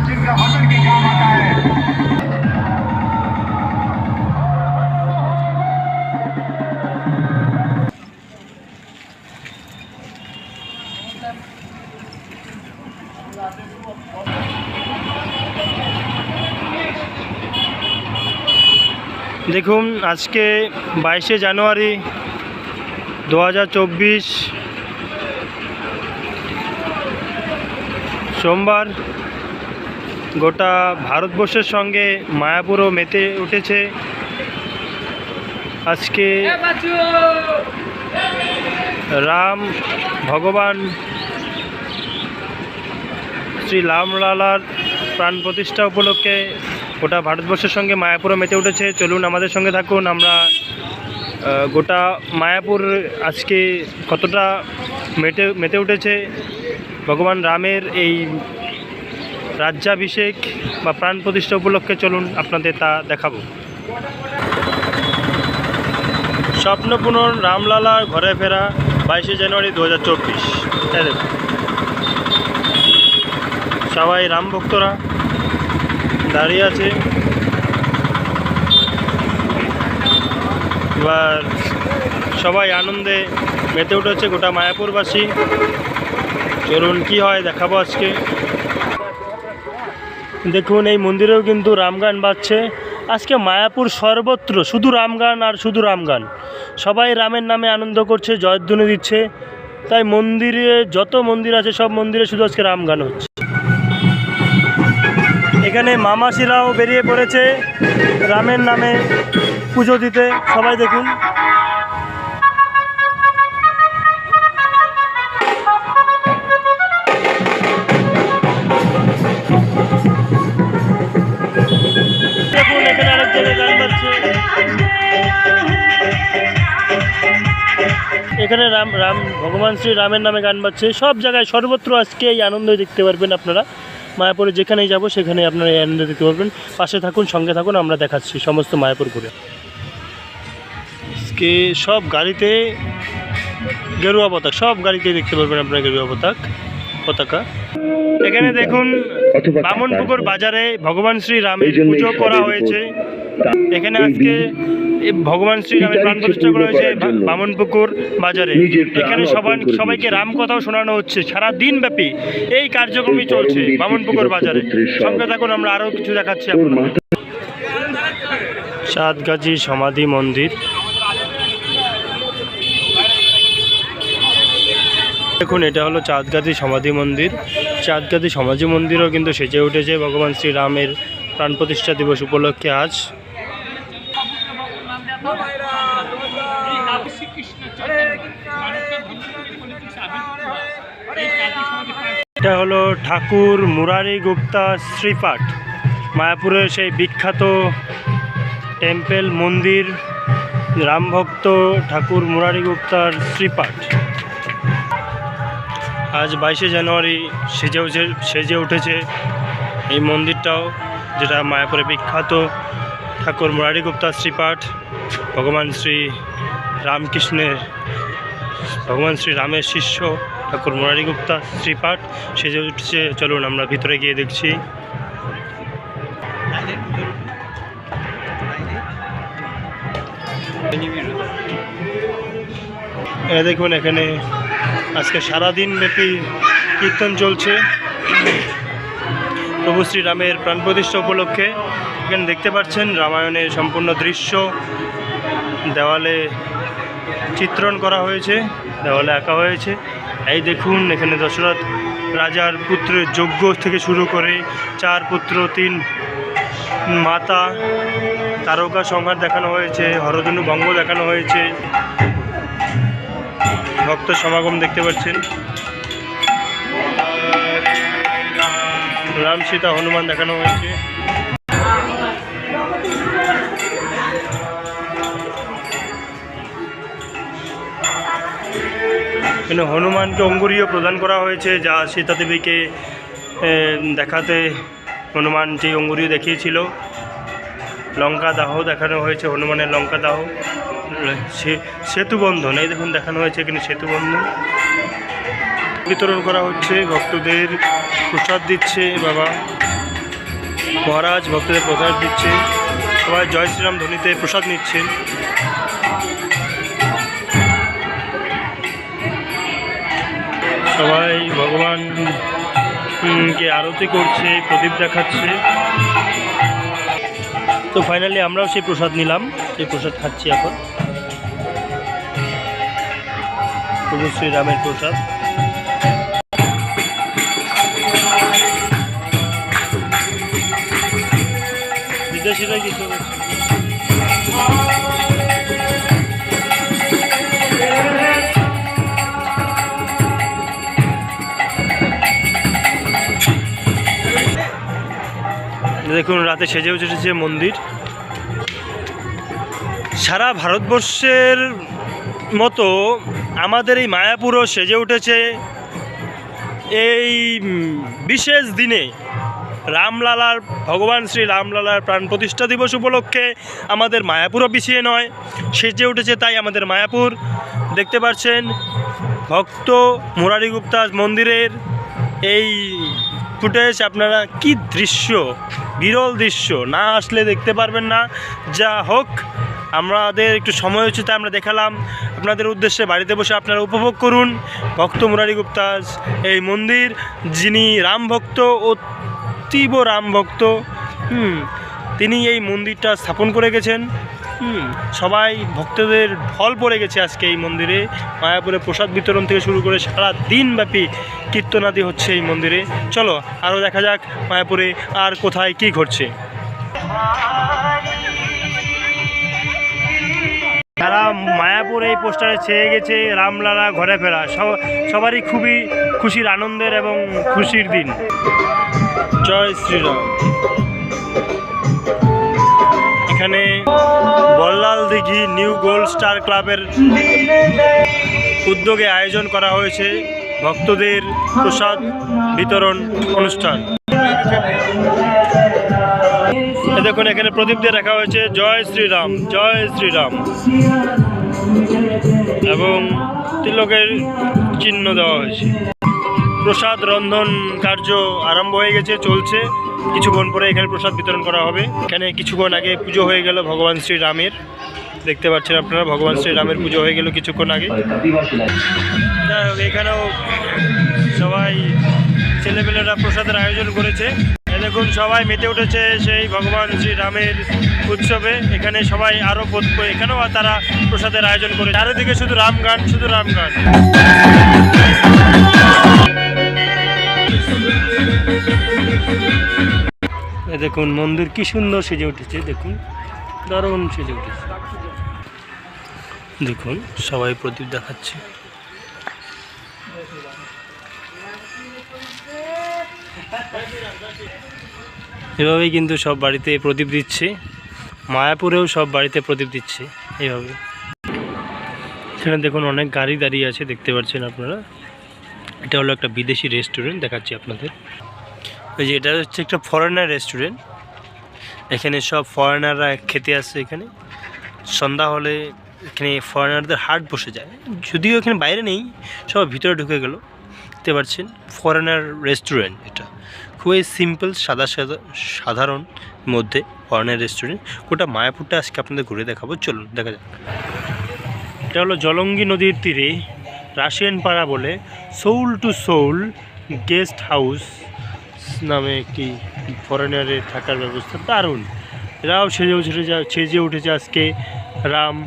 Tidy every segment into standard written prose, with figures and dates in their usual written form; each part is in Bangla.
जिनका वतन के काम आता है। দেখুন আজকে 22শে জানুয়ারি 2024 সোমবার। গোটা ভারতবর্ষের সঙ্গে মায়াপুরও মেতে উঠেছে। আজকে রাম ভগবান শ্রী রামলালার প্রাণ প্রতিষ্ঠা উপলক্ষে গোটা ভারতবর্ষের সঙ্গে মায়াপুরও মেতে উঠেছে। চলুন আমাদের সঙ্গে থাকুন। আমরা গোটা মায়াপুর আজকে কতটা মেতে উঠেছে ভগবান রামের এই রাজ্যাভিষেক বা প্রাণ প্রতিষ্ঠা উপলক্ষে, চলুন আপনাদের তা দেখাবো। স্বপ্নপূরণ রামলালার ঘরে ফেরা 22শে জানুয়ারি 2024। সবাই রাম ভক্তরা দাঁড়িয়ে আছে। এবার সবাই আনন্দে মেতে উঠেছে গোটা মায়াপুরবাসী। চলুন কি হয় দেখাবো আজকে। দেখুন এই মন্দিরেও কিন্তু রামগান বাজছে। আজকে মায়াপুর সর্বত্র শুধু রামগান আর শুধু রামগান। সবাই রামের নামে আনন্দ করছে, জয়ধ্বনি দিচ্ছে। তাই মন্দিরে যত মন্দির আছে সব মন্দিরে শুধু আজকে রামগান হচ্ছে। এখানে মামাসিরাও বেরিয়ে পড়েছে রামের নামে পুজো দিতে। সবাই দেখুন। দেখুন এখানে আরেক জায়গায় গান বাজছে। এখানে রাম ভগবান শ্রী রামের নামে গান বাজছে। সব জায়গায় সর্বত্র আজকে এই আনন্দই দেখতে পারবেন আপনারা। মায়াপুরে যেখানেই যাব সেখানে আপনারা এই আনন্দ দেখতে পারবেন। পাশে থাকুন, সঙ্গে থাকুন, আমরা দেখাচ্ছি সমস্ত মায়াপুর ঘুরে। আজকে সব গাড়িতে গেরুয়া পতাকা, সব গাড়িতে দেখতে পারবেন আপনারা গেরুয়া পতাকা। এখানে দেখুন বামনপুকুর বাজারে ভগবান শ্রী রামের পুজো করা হয়েছে। এখানে আজকে ভগবান শ্রী রামের প্রাণ প্রতিষ্ঠা করা হয়েছে বামনপুকুর বাজারে। এখানে সবাইকে রাম কথাও শোনানো হচ্ছে। সারা দিন ব্যাপী এই কার্যক্রমই চলছে বামনপুকুর বাজারে। সঙ্গে থাকুন, আমরা আরও কিছু দেখাচ্ছি আপনাদের। চাঁদগাছি সমাধি মন্দির। দেখুন এটা হলো চাঁদগাছি সমাধি মন্দির। চাঁদগাছি সমাধি মন্দিরও কিন্তু সেজে উঠেছে ভগবান শ্রী রামের প্রাণ প্রতিষ্ঠা দিবস উপলক্ষে আজ। এটা হলো ঠাকুর মুরারি গুপ্তা শ্রীপাঠ, মায়াপুরের সেই বিখ্যাত টেম্পেল মন্দির রামভক্ত ঠাকুর মুরারি গুপ্তার শ্রীপাঠ। আজ 22শে জানুয়ারি সেজে উঠেছে এই মন্দিরটাও, যেটা মায়াপুরে বিখ্যাত ঠাকুর মুরারি গুপ্তা শ্রীপাঠ। ভগবান শ্রী রামের শিষ্য ঠাকুর মুরারি গুপ্তা শ্রীপাঠ সেজে উঠছে। চলুন আমরা ভিতরে গিয়ে দেখছি। দেখুন এখানে আজকে সারাদিন ব্যাপী কীর্তন চলছে প্রভু শ্রীরামের প্রাণ প্রতিষ্ঠা উপলক্ষে। এখানে দেখতে পাচ্ছেন রামায়ণের সম্পূর্ণ দৃশ্য দেওয়ালে চিত্রণ করা হয়েছে, দেওয়ালে আঁকা হয়েছে। এই দেখুন এখানে দশরথ রাজার পুত্রের যজ্ঞ থেকে শুরু করে 4 পুত্র 3 মাতা, তারকা সংহার দেখানো হয়েছে, হরধনু ভঙ্গ দেখানো হয়েছে। ভক্ত সমাগম দেখতে পাচ্ছেন। রাম সীতা হনুমান দেখানো হয়েছে। এখানে হনুমানকে অঙ্গুরীয় প্রদান করা হয়েছে, যা সীতা দেবীকে দেখাতে হনুমান যে অঙ্গুরীয় দেখিয়েছিল। লঙ্কা দাহ দেখানো হয়েছে, হনুমানের লঙ্কা দাহ। সেতু বন্ধন এই দেখুন দেখানো হয়েছে এখানে সেতু বন্ধন। বিতরণ করা হচ্ছে, ভক্তদের প্রসাদ দিচ্ছে বাবা মহারাজ, ভক্তদের প্রসাদ দিচ্ছে, সবাই জয় শ্রীরাম ধ্বনিতে প্রসাদ নিচ্ছেন। সবাই ভগবানকে আরতি করছে, প্রদীপ দেখাচ্ছে। তো ফাইনালি আমরাও সেই প্রসাদ নিলাম, সেই প্রসাদ খাচ্ছি এখন, প্রভু শ্রীরামের প্রসাদ। বিদেশিরা কিছু দেখুন রাতে সেজে উঠেছে মন্দির। সারা ভারতবর্ষের মতো আমাদের এই মায়াপুরও সেজে উঠেছে এই বিশেষ দিনে রামলালার, ভগবান শ্রী রামলালার প্রাণ প্রতিষ্ঠা দিবস উপলক্ষে। আমাদের মায়াপুরও পিছিয়ে নয়, সেজে উঠেছে তাই আমাদের মায়াপুর। দেখতে পাচ্ছেন ভক্ত মুরারি গুপ্তা মন্দিরের এই ফুটেজ, আপনারা কি দৃশ্য, বিরল দৃশ্য, না আসলে দেখতে পারবেন না। যা হোক, আমাদের একটু সময় হচ্ছে তাই আমরা দেখালাম আপনাদের উদ্দেশ্যে। বাড়িতে বসে আপনারা উপভোগ করুন ভক্ত মুরারি গুপ্তাজ এই মন্দির, যিনি রাম ভক্ত, অতীব রাম ভক্ত। তিনি এই মন্দিরটা স্থাপন করে গেছেন। সবাই ভক্তদের ঢল পড়ে গেছে আজকে এই মন্দিরে। মায়াপুরে প্রসাদ বিতরণ থেকে শুরু করে সারা দিনব্যাপী কীর্তনাদি হচ্ছে এই মন্দিরে। চলো আরও দেখা যাক মায়াপুরে আর কোথায় কি ঘটছে। তারা মায়াপুর এই পোস্টারে ছেয়ে গেছে রামলালা ঘরে ফেরা। সবারই খুবই খুশির, আনন্দের এবং খুশির দিন। জয় শ্রীরাম। এখানে বল্লাল দিঘি নিউ গোল্ড স্টার ক্লাবের উদ্যোগে আয়োজন করা হয়েছে ভক্তদের প্রসাদ বিতরণ অনুষ্ঠান। দেখুন এখানে প্রদীপ দিয়ে রাখা হয়েছে জয় শ্রীরাম, জয় শ্রীরাম, এবং তিলকের চিহ্ন দেওয়া হয়েছে। প্রসাদ রন্ধন কার্য আরম্ভ হয়ে গেছে, চলছে। কিছুক্ষণ পরে এখানে প্রসাদ বিতরণ করা হবে। এখানে কিছুক্ষণ আগে পুজো হয়ে গেল ভগবান শ্রীরামের, দেখতে পাচ্ছেন আপনারা ভগবান শ্রীরামের পুজো হয়ে গেল কিছুক্ষণ আগে। এখানেও সবাই ছেলেপেলেরা প্রসাদের আয়োজন করেছে। দেখুন সবাই মেতে উঠেছে সেই ভগবান শ্রীরামের উৎসবে। এখানে সবাই আরও এখানেও তারা প্রসাদের আয়োজন করে। চারিদিকে শুধু রাম গান, শুধু রাম গান। দেখুন মন্দির কি সুন্দর সেজে উঠেছে, দেখুন দারুণ সেজে উঠেছে। দেখুন সবাই প্রদীপ দেখাচ্ছে। এভাবেই কিন্তু সব বাড়িতে প্রদীপ দিচ্ছে, মায়াপুরেও সব বাড়িতে প্রদীপ দিচ্ছে এইভাবে। এখানে দেখুন অনেক গাড়ি দাঁড়িয়ে আছে, দেখতে পাচ্ছেন আপনারা। এটা হলো একটা বিদেশি রেস্টুরেন্ট, দেখাচ্ছি আপনাদের। ওই যে এটা হচ্ছে একটা ফরেনার রেস্টুরেন্ট, এখানে সব ফরেনাররা খেতে আসছে। এখানে সন্ধ্যা হলে এখানে ফরেনারদের হাট বসে যায়, যদিও এখানে বাইরে নেই, সব ভিতরে ঢুকে গেল। দেখতে পাচ্ছেন ফরেনার রেস্টুরেন্ট, এটা খুবই সিম্পল, সাধারণ মধ্যে ফরেনার রেস্টুরেন্ট। গোটা মায়াপুরটা আজকে আপনাদের ঘুরে দেখাবো, চলুন দেখা যাক। এটা হলো জলঙ্গি নদীর তীরে রাশিয়ান পাড়া বলে soul to soul guest house নামে একটি ফরেনারের থাকার ব্যবস্থা, দারুণ। এরাও সেজে উঠেছে আজকে রাম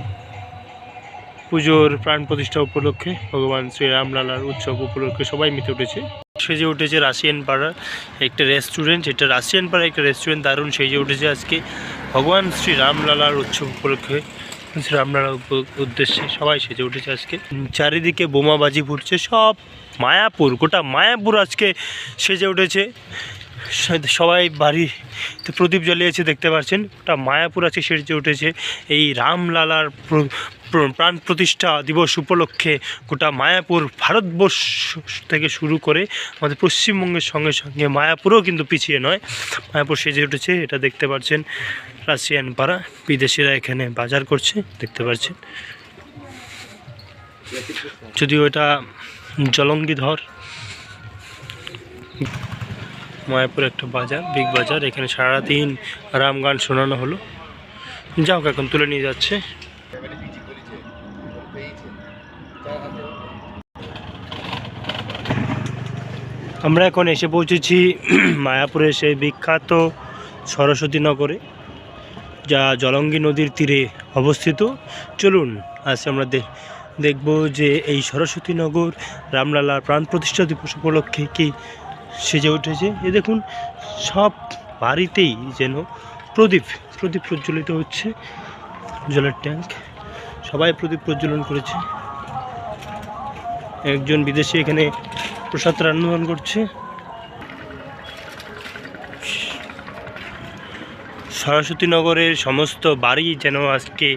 পুজোর প্রাণ প্রতিষ্ঠা উপলক্ষে, ভগবান শ্রী রামলালার উৎসব উপলক্ষে সবাই মেতে উঠেছে। সেজে উঠেছে রাশিয়ান পাড়ার একটা রেস্টুরেন্ট, এটা রাশিয়ান পাড়ার একটা রেস্টুরেন্ট, দারুণ সেজে উঠেছে আজকে ভগবান শ্রী রামলালার উৎসব উপলক্ষে, শ্রী রামলালার উদ্দেশ্যে সবাই সেজে উঠেছে আজকে। চারিদিকে বোমাবাজি ফুটছে, সব মায়াপুর, গোটা মায়াপুর আজকে সেজে উঠেছে। সবাই বাড়িতে প্রদীপ জ্বালিয়েছে, দেখতে পাচ্ছেন। গোটা মায়াপুর আজকে সেজে উঠেছে এই রামলালার প্রাণ প্রতিষ্ঠা দিবস উপলক্ষে। গোটা মায়াপুর, ভারতবর্ষ থেকে শুরু করে আমাদের পশ্চিমবঙ্গের সঙ্গে সঙ্গে মায়াপুরও কিন্তু পিছিয়ে নয়, মায়াপুর সেজে উঠেছে। এটা দেখতে পাচ্ছেন রাশিয়ান পাড়া, বিদেশিরা এখানে বাজার করছে, দেখতে পাচ্ছেন। যদিও এটা জলঙ্গিধর মায়াপুর একটা বাজার, বিগ বাজার। এখানে সারাদিন রাম গান শোনানো হলো। যাও, এখন তুলে নিয়ে যাচ্ছে। আমরা এখন এসে পৌঁছেছি মায়াপুরের সেই বিখ্যাত সরস্বতী নগরে, যা জলঙ্গি নদীর তীরে অবস্থিত। চলুন আজ আমরা দেখব যে এই সরস্বতী নগর রামলালার প্রাণ প্রতিষ্ঠা দিবস উপলক্ষে কি সেজে উঠেছে। এ দেখুন, সব বাড়িতেই যেন প্রদীপ প্রজ্বলিত হচ্ছে। জলের ট্যাঙ্ক, সবাই প্রদীপ প্রজ্বলন করেছে। একজন বিদেশি এখানে প্রসাদ রান্না করছে। সরস্বতী নগরের সমস্ত বাড়ি যেন আজকে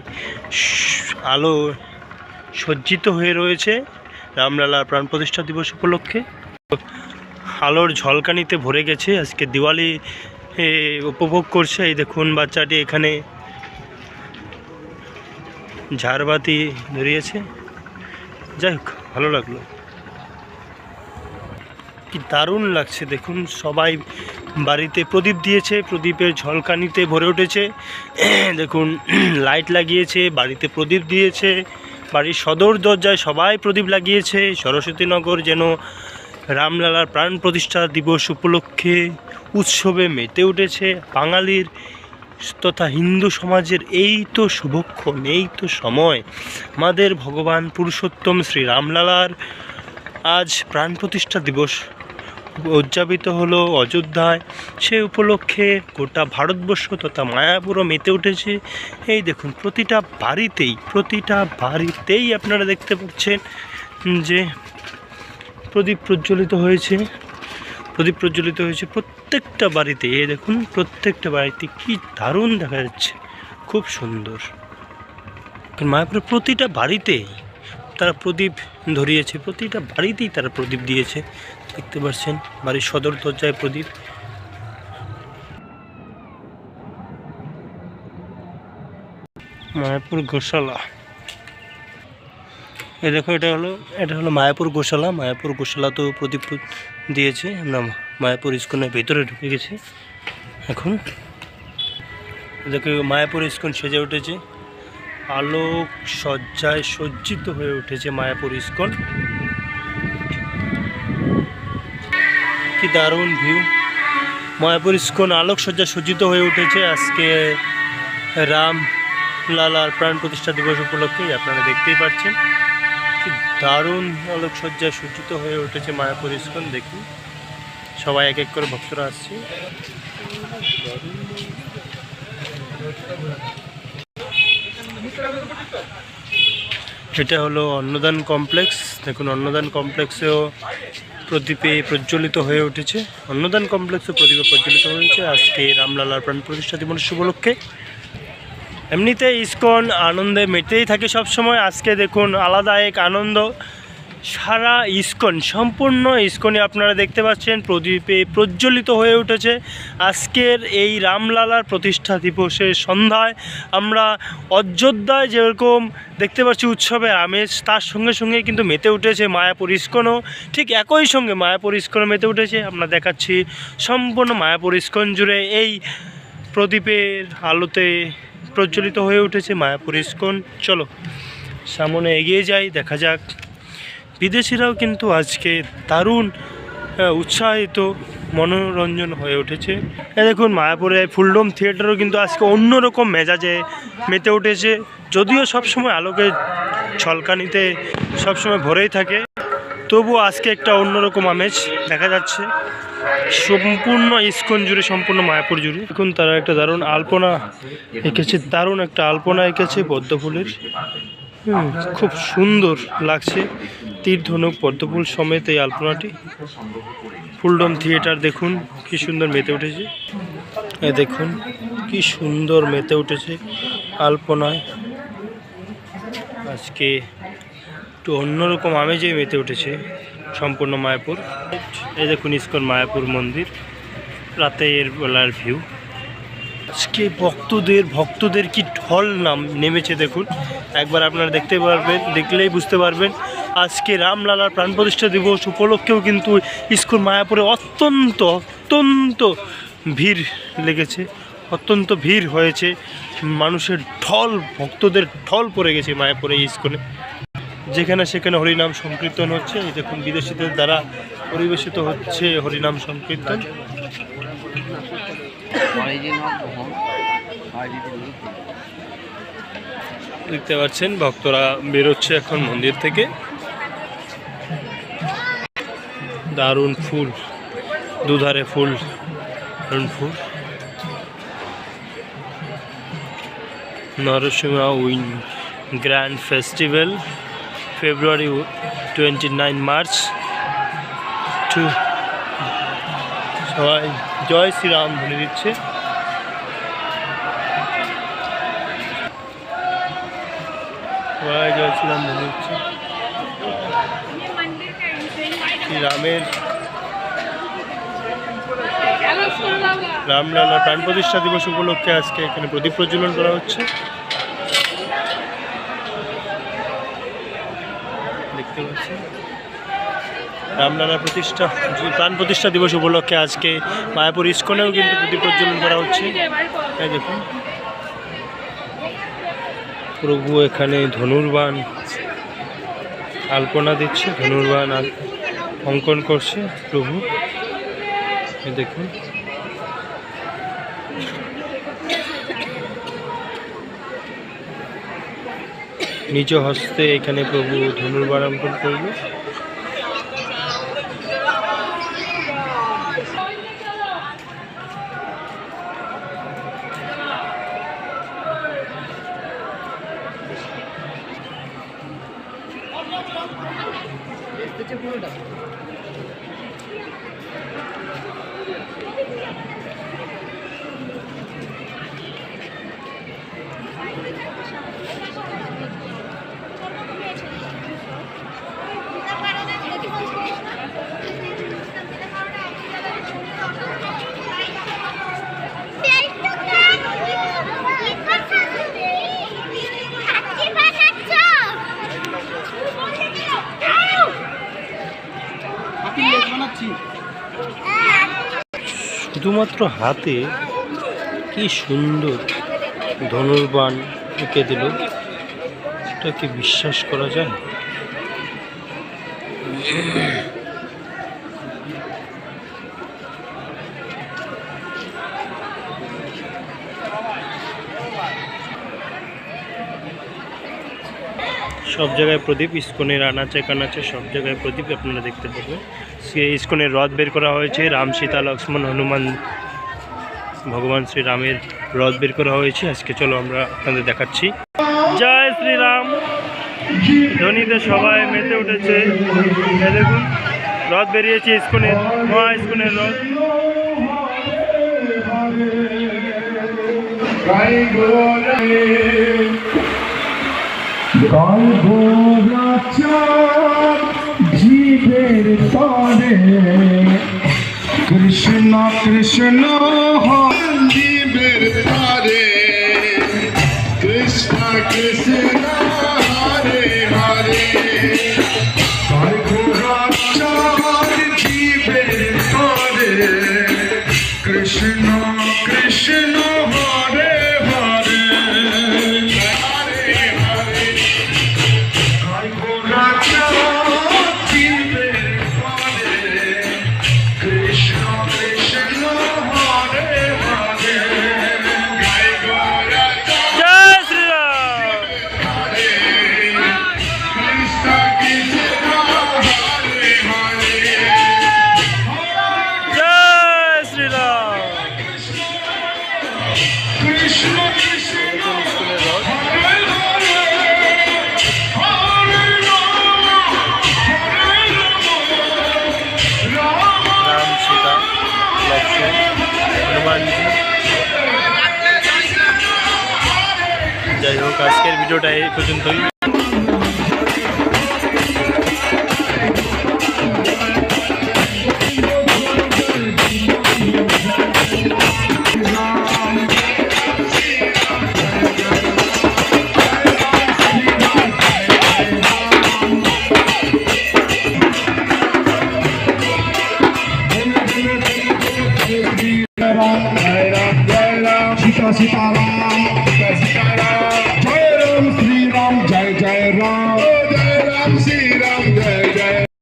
আলো সজ্জিত হয়ে রয়েছে রামলালার প্রাণ প্রতিষ্ঠা দিবস উপলক্ষে। আলোর ঝলকানিতে ভরে গেছে, আজকে দিওয়ালি উপভোগ করছে। এই দেখুন, বাচ্চাটি এখানে ঝাড়বাতি ধরিয়েছে। যাই হোক, ভালো লাগলো, কি দারুণ লাগছে। দেখুন, সবাই বাড়িতে প্রদীপ দিয়েছে, প্রদীপের ঝলকানিতে ভরে উঠেছে। দেখুন, লাইট লাগিয়েছে, বাড়িতে প্রদীপ দিয়েছে, বাড়ির সদর দরজায় সবাই প্রদীপ লাগিয়েছে। সরস্বতীনগর যেন রামলালার প্রাণ প্রতিষ্ঠা দিবস উপলক্ষে উৎসবে মেতে উঠেছে। বাঙালির তথা হিন্দু সমাজের এই তো শুভক্ষণ, এই তো সময়। আমাদের ভগবান পুরুষোত্তম শ্রী রামলালার আজ প্রাণ প্রতিষ্ঠা দিবস উদযাপিত হলো অযোধ্যায়। সে উপলক্ষে গোটা ভারতবর্ষ তথা মায়াপুরও মেতে উঠেছে। এই দেখুন, প্রতিটা বাড়িতেই আপনারা দেখতে পাচ্ছেন যে প্রদীপ প্রজ্বলিত হয়েছে। প্রত্যেকটা বাড়িতে। এই দেখুন, প্রত্যেকটা বাড়িতে কি দারুণ দেখা যাচ্ছে, খুব সুন্দর। মায়াপুরের প্রতিটা বাড়িতেই তারা প্রদীপ ধরিয়েছে, প্রতিটা বাড়িতেই তারা প্রদীপ দিয়েছে। দেখতে পাচ্ছেন, বাড়ির সদর দরজায় প্রদীপ। মায়াপুর গোশালা, এই দেখো, এটা হলো মায়াপুর গোশালা। মায়াপুর গোশালা তো প্রদীপ দিয়েছে। আমরা মায়াপুর ইস্কনের ভেতরে ঢুকে গেছি এখন। দেখো, মায়াপুর ইস্কন সেজে উঠেছে, আলোক সজ্জায় সজ্জিত হয়ে উঠেছে মায়াপুর ইস্কন। কি দারুণ ভিউ! মায়াপুর ইস্কন আলোক সজ্জায় সজ্জিত হয়ে উঠেছে আজকে রাম লালার প্রাণ প্রতিষ্ঠা দিবস উপলক্ষে। আপনারা দেখতেই পাচ্ছেন কি দারুণ আলোক সজ্জায় সজ্জিত হয়ে উঠেছে মায়াপুর ইস্কন। দেখুন, সবাই এক এক করে ভক্তরা আসছে। এটা হলো অন্নদান কমপ্লেক্স। দেখুন, অন্নদান কমপ্লেক্সেও প্রদীপে প্রজ্বলিত হয়ে উঠেছে। অন্নদান কমপ্লেক্সও প্রদীপে প্রজ্বলিত হয়েছে আজকে রামলালার প্রাণ প্রতিষ্ঠা দিবস উপলক্ষে। এমনিতে ইস্কন আনন্দে মেতেই থাকে সব সময়। আজকে দেখুন, আলাদা এক আনন্দ। সারা ইস্কন, সম্পূর্ণ ইস্কনে আপনারা দেখতে পাচ্ছেন প্রদীপে প্রজ্বলিত হয়ে উঠেছে। আজকের এই রামলালার প্রতিষ্ঠা দিবসের সন্ধ্যায় আমরা অযোধ্যায় যেরকম দেখতে পাচ্ছি উৎসবের আমেজ, তার সঙ্গে সঙ্গে কিন্তু মেতে উঠেছে মায়াপুর ইস্কনও। ঠিক একই সঙ্গে মায়াপুর ইস্কনও মেতে উঠেছে। আমরা দেখাচ্ছি সম্পূর্ণ মায়াপুর ইস্কন জুড়ে এই প্রদীপের আলোতে প্রজ্বলিত হয়ে উঠেছে মায়াপুর ইস্কন। চলো সামনে এগিয়ে যাই, দেখা যাক। বিদেশিরাও কিন্তু আজকে দারুণ উৎসাহিত, মনোরঞ্জন হয়ে উঠেছে। দেখুন, মায়াপুরে ফুলডোম থিয়েটারও কিন্তু আজকে অন্যরকম মেজাজে মেতে উঠেছে। যদিও সবসময় আলোকে ঝলকানিতে সবসময় ভরেই থাকে, তবু আজকে একটা অন্যরকম আমেজ দেখা যাচ্ছে সম্পূর্ণ ইস্কন জুড়ে, সম্পূর্ণ মায়াপুর জুড়ে। দেখুন, তারা একটা দারুণ আলপনা এঁকেছে, দারুণ একটা আলপনা এঁকেছে পদ্ম ফুলের। খুব সুন্দর লাগছে, তীর ধনুক পদ্মফুল সমেত এই আলপনাটি। ফুলডোম থিয়েটার দেখুন কি সুন্দর মেতে উঠেছে। দেখুন কি সুন্দর মেতে উঠেছে আলপনায়। আজকে একটু অন্যরকম আমেজে মেতে উঠেছে সম্পূর্ণ মায়াপুর। এই দেখুন, ইস্কন মায়াপুর মন্দির, রাতের বেলার ভিউ। আজকে ভক্তদের কি ঢল নেমেছে দেখুন। একবার আপনারা দেখতে পারবেন, দেখলেই বুঝতে পারবেন আজকে রামলালার প্রাণ প্রতিষ্ঠা দিবস উপলক্ষেও কিন্তু ইস্কন মায়াপুরে অত্যন্ত অত্যন্ত ভিড় লেগেছে, অত্যন্ত ভিড় হয়েছে, মানুষের ঢল, ভক্তদের ঢল পড়ে গেছে মায়াপুরে ইস্কনে। যেখানে সেখানে হরিনাম সংকীর্তন হচ্ছে, এই দেখুন বিদেশিদের দ্বারা পরিবেশিত হচ্ছে হরিনাম সংকীর্তন। দেখতে পাচ্ছেন ভক্তরা বেরোচ্ছে এখন মন্দির থেকে। দারুণ ফুল, দুধারে ফুল, দারুণ ফুল। নরসিংহ উইন গ্র্যান্ড ফেস্টিভ্যাল ফেব্রুয়ারি 29 মার্চ। সবাই জয় শ্রীরাম বলে দিচ্ছে। সবাই জয় শ্রীরাম বলে দিচ্ছে। শ্রীরামের রামলালা প্রাণ প্রতিষ্ঠা দিবস উপলক্ষে আজকে এখানে প্রদীপ প্রজ্বলন করা হচ্ছে। দেখতে পাচ্ছেন রামলালা প্রাণ প্রতিষ্ঠা দিবস উপলক্ষে আজকে মায়াপুর ইস্কনেও কিন্তু প্রদীপ প্রজ্বলন করা হচ্ছে। এই দেখুন প্রভু এখানে ধনুর্বাণ আলপনা দিচ্ছে, ধনুর্বাণ অঙ্কন করছে প্রভু। দেখুন নিজ হস্তে এখানে প্রভু ধনুর্বাণ অঙ্কন করবে। শুধুমাত্র হাতে কি সুন্দর ধনুর্বাণ এঁকে দিল, এটা কি বিশ্বাস করা যায়? সব জায়গায় প্রদীপ, ইস্কনের আনাচে কানাচে সব জায়গায় প্রদীপ আপনারা দেখতে পাবেন। ইস্কনের রথ বের করা হয়েছে, রাম সীতা লক্ষ্মণ হনুমান ভগবান শ্রীরামের রথ বের করা হয়েছে। আজকে চলো আমরা আপনাদের দেখাচ্ছি। জয় শ্রীরাম ধ্বনিতে সবাই মেতে উঠেছে। দেখুন রথ বেরিয়েছে ইস্কনের, মহা ইস্কনের রথ। জীবের পরে কৃষ্ণ কৃষ্ণ জীবের পরে কৃষ্ণ কৃষ্ণ হরে হরে জীবের পরে কৃষ্ণ কৃষ্ণ হরে হরে যাই হোক আজকের ভিডিওটা এই পর্যন্তই। सीताराम